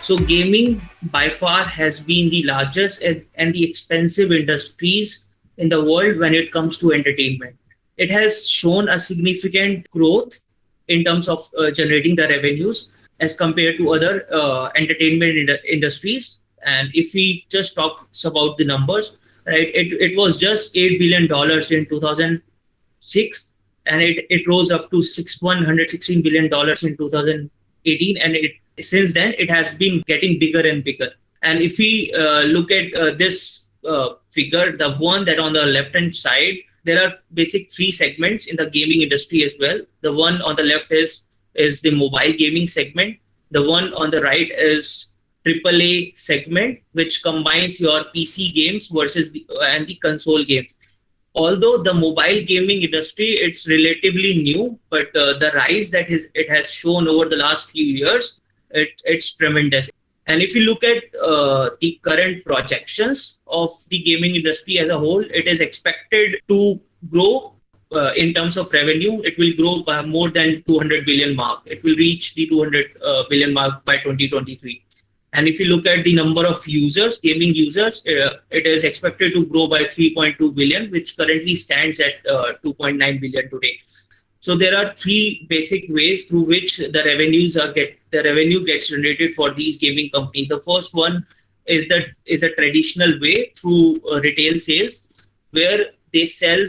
So gaming by far has been the largest and the expensive industries in the world when it comes to entertainment. It has shown a significant growth in terms of generating the revenues as compared to other entertainment industries. And if we just talk about the numbers, right, it was just $8 billion in 2006, and it rose up to $116 billion in 2018, and since then it has been getting bigger and bigger. And if we look at this figure, the one that on the left hand side, there are basic three segments in the gaming industry as well. The one on the left is the mobile gaming segment. The one on the right is AAA segment, which combines your PC games versus the console games. Although the mobile gaming industry, it's relatively new, but the rise that it has shown over the last few years, it's tremendous. And if you look at the current projections of the gaming industry as a whole, it is expected to grow in terms of revenue. It will grow by more than 200 billion mark. It will reach the 200 billion mark by 2023. And if you look at the number of users, gaming users, it is expected to grow by 3.2 billion, which currently stands at 2.9 billion today. So there are three basic ways through which the revenue gets generated for these gaming companies. The first one is a traditional way through retail sales, where they sell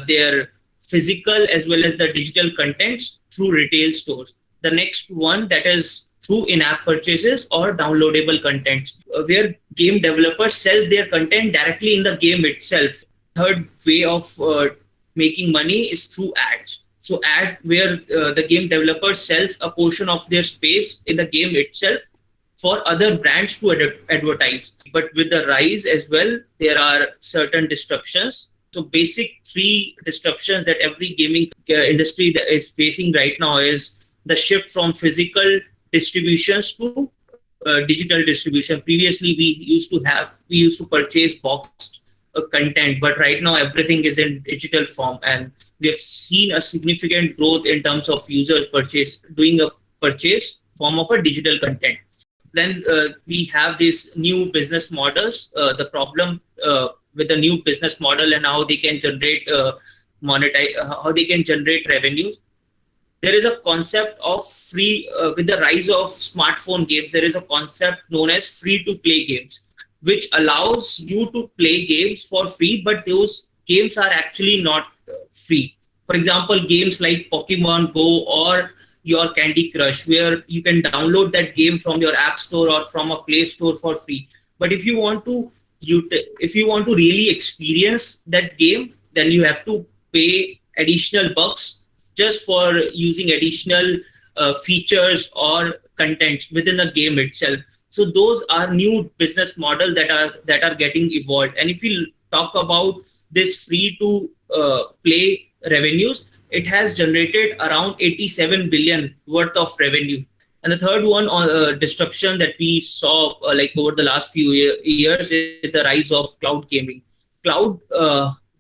their physical as well as the digital contents through retail stores. The next one, that is through in-app purchases or downloadable content, where game developers sell their content directly in the game itself. Third way of making money is through ads. So where the game developer sells a portion of their space in the game itself for other brands to advertise. But with the rise as well, there are certain disruptions. So basic three disruptions that every gaming industry that is facing right now is the shift from physical distributions to digital distribution. Previously, we used to purchase boxed content, but right now everything is in digital form, and we have seen a significant growth in terms of users doing a purchase form of a digital content. Then we have these new business models. The problem with the new business model and how they can generate how they can generate revenues. There is a concept of free, with the rise of smartphone games, there is a concept known as free-to-play games, which allows you to play games for free, but those games are actually not free. For example, games like Pokemon Go or your Candy Crush, where you can download that game from your app store or from a Play Store for free. But if you want to really experience that game, then you have to pay additional bucks just for using additional features or contents within the game itself. So those are new business models that are getting evolved. And if we talk about this free to play revenues, it has generated around 87 billion worth of revenue. And the third one on disruption that we saw like over the last few years is the rise of cloud gaming. Cloud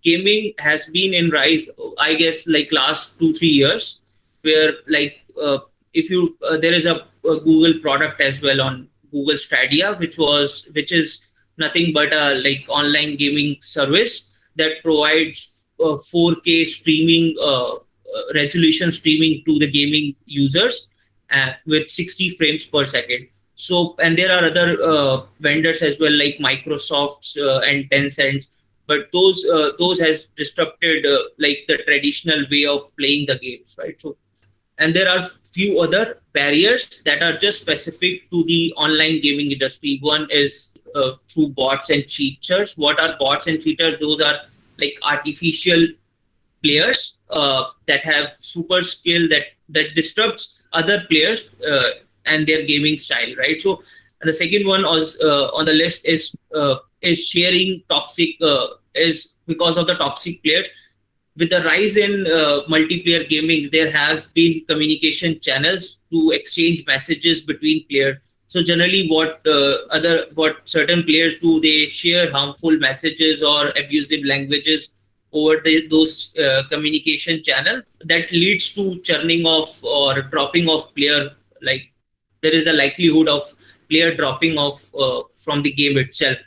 gaming has been in rise, I guess, like last 2-3 years, where like there is a Google product as well on Google Stadia, which is nothing but a like online gaming service that provides 4K streaming resolution streaming to the gaming users with 60 frames per second. So, and there are other vendors as well, like Microsoft and Tencent. But those has disrupted like the traditional way of playing the games, right? So, and there are few other barriers that are just specific to the online gaming industry. One is through bots and cheaters. What are bots and cheaters? Those are like artificial players that have super skill that disrupts other players and their gaming style, right? So, and the second one on the list is sharing toxic, is because of the toxic players. With the rise in multiplayer gaming, there has been communication channels to exchange messages between players. So generally what certain players do, they share harmful messages or abusive languages over those communication channel that leads to churning off or dropping off player. Like there is a likelihood of player dropping off from the game itself.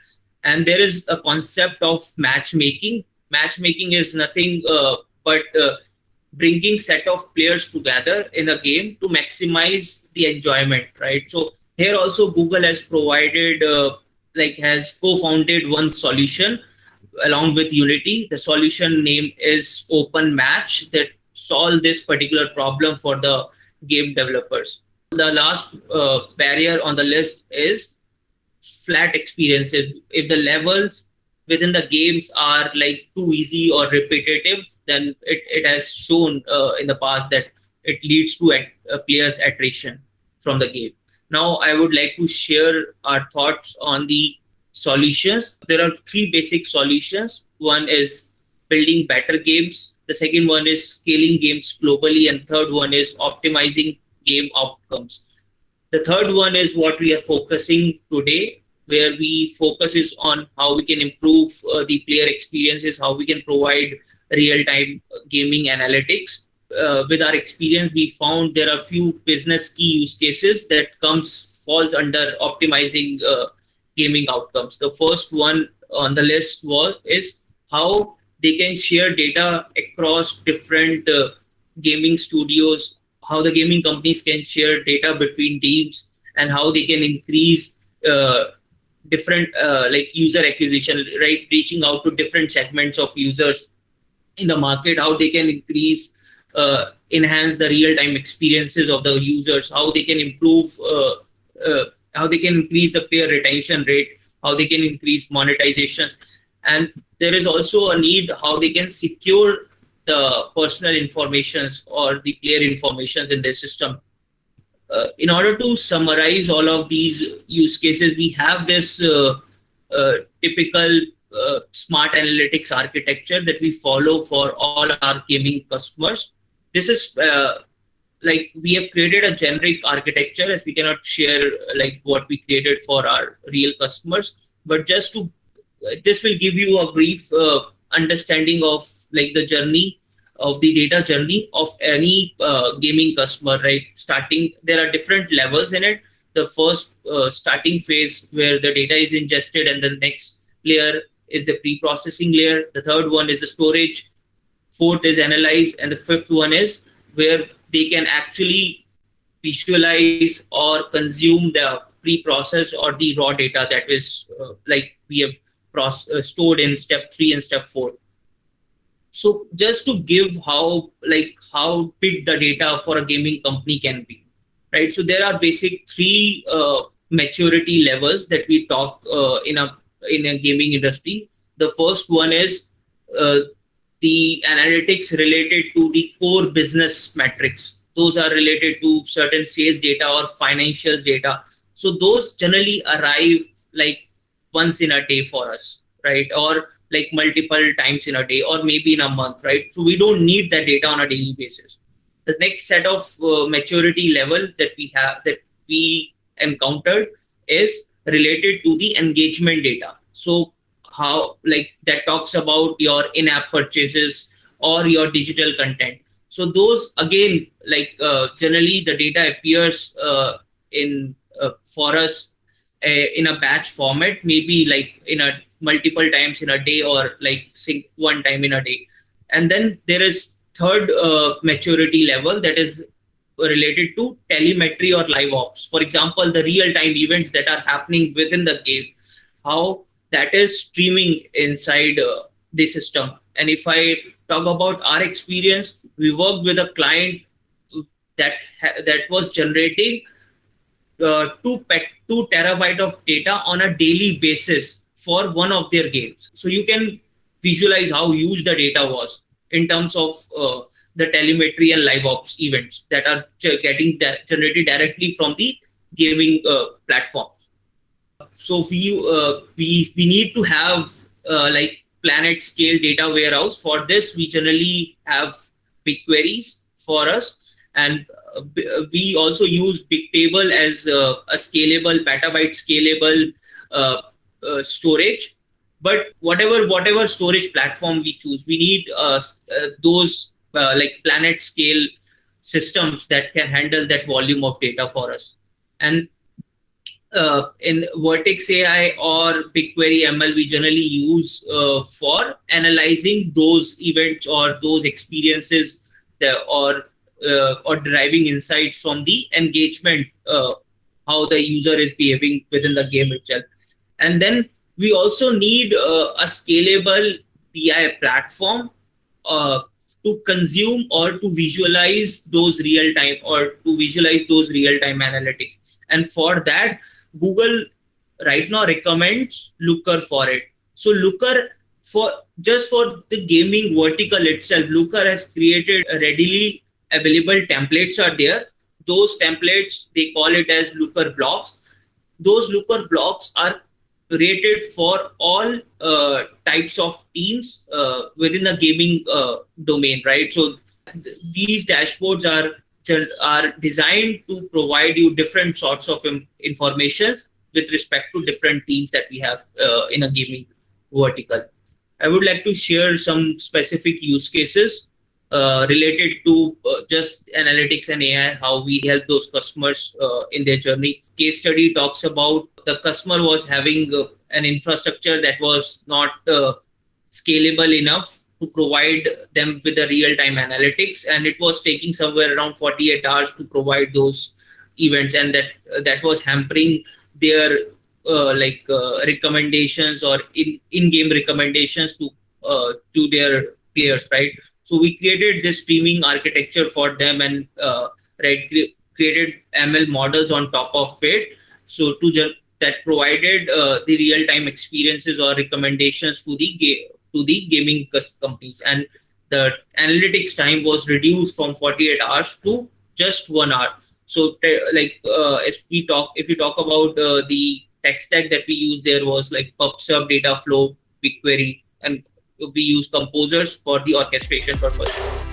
And there is a concept of matchmaking. Matchmaking is nothing but bringing set of players together in a game to maximize the enjoyment, right? So here also Google has provided has co-founded one solution along with Unity. The solution name is Open Match that solve this particular problem for the game developers. The last barrier on the list is flat experiences. If the levels within the games are like too easy or repetitive, then it has shown in the past that it leads to players attrition from the game. Now I would like to share our thoughts on the solutions. There are three basic solutions. One is building better games, the second one is scaling games globally, and third one is optimizing game outcomes. The third one is what we are focusing today, where we focus is on how we can improve the player experiences, how we can provide real-time gaming analytics. With our experience, we found there are few business key use cases that falls under optimizing gaming outcomes. The first one on the list is how they can share data across different gaming studios, how the gaming companies can share data between teams, and how they can increase different user acquisition, right? Reaching out to different segments of users in the market, how they can enhance the real-time experiences of the users, how they can improve, how they can increase the player retention rate, how they can increase monetizations. And there is also a need how they can secure the personal informations or the player informations in their system. In order to summarize all of these use cases, we have this typical smart analytics architecture that we follow for all our gaming customers. This is we have created a generic architecture, as we cannot share what we created for our real customers, but this will give you a brief understanding of the journey of the data journey of any gaming customer, right? There are different levels in it. The first starting phase where the data is ingested, and the next layer is the pre-processing layer. The third one is the storage. Fourth is analyze, and the fifth one is where they can actually visualize or consume the pre-process or the raw data that is we have stored in step 3 and step 4. So just to give how big the data for a gaming company can be, right? So there are basic 3 maturity levels that we talk in a gaming industry. The first one is the analytics related to the core business metrics. Those are related to certain sales data or financials data. So those generally arrive once in a day for us, right? Or multiple times in a day, or maybe in a month, right? So we don't need that data on a daily basis. The next set of maturity level that we encountered is related to the engagement data. So how that talks about your in-app purchases or your digital content. So those again, generally the data appears for us in a batch format, maybe in a multiple times in a day, or one time in a day. And then there is third maturity level that is related to telemetry or live ops. For example, the real-time events that are happening within the game, how that is streaming inside the system. And if I talk about our experience, we worked with a client that was generating 2 terabyte of data on a daily basis for one of their games. So you can visualize how huge the data was in terms of the telemetry and live ops events that are getting generated directly from the gaming platforms. So we need to have planet scale data warehouse. For this, we generally have BigQueries for us, and we also use Bigtable as a scalable, petabyte scalable storage. But whatever storage platform we choose, we need those planet scale systems that can handle that volume of data for us. And in Vertex AI or BigQuery ML, we generally use for analyzing those events or those experiences, or deriving insights from the engagement, how the user is behaving within the game itself. And then we also need a scalable BI platform uh, to consume or to visualize those real time analytics. And for that, Google right now recommends Looker for it. So Looker, for just for the gaming vertical itself, Looker has created a readily available templates are there. Those templates, they call it as Looker blocks. Those Looker blocks are rated for all types of teams within the gaming domain, right? So these dashboards are designed to provide you different sorts of informations with respect to different teams that we have in a gaming vertical. I would like to share some specific use cases related to just analytics and AI, how we help those customers in their journey. Case study talks about the customer was having an infrastructure that was not scalable enough to provide them with the real-time analytics, and it was taking somewhere around 48 hours to provide those events, and that was hampering their recommendations or in-game recommendations to their players, right? So we created this streaming architecture for them, and created ML models on top of it. So that provided the real-time experiences or recommendations to the gaming companies, and the analytics time was reduced from 48 hours to just 1 hour. So if you talk about the tech stack that we use, there was like PubSub, Dataflow, BigQuery, and we use composers for the orchestration purpose.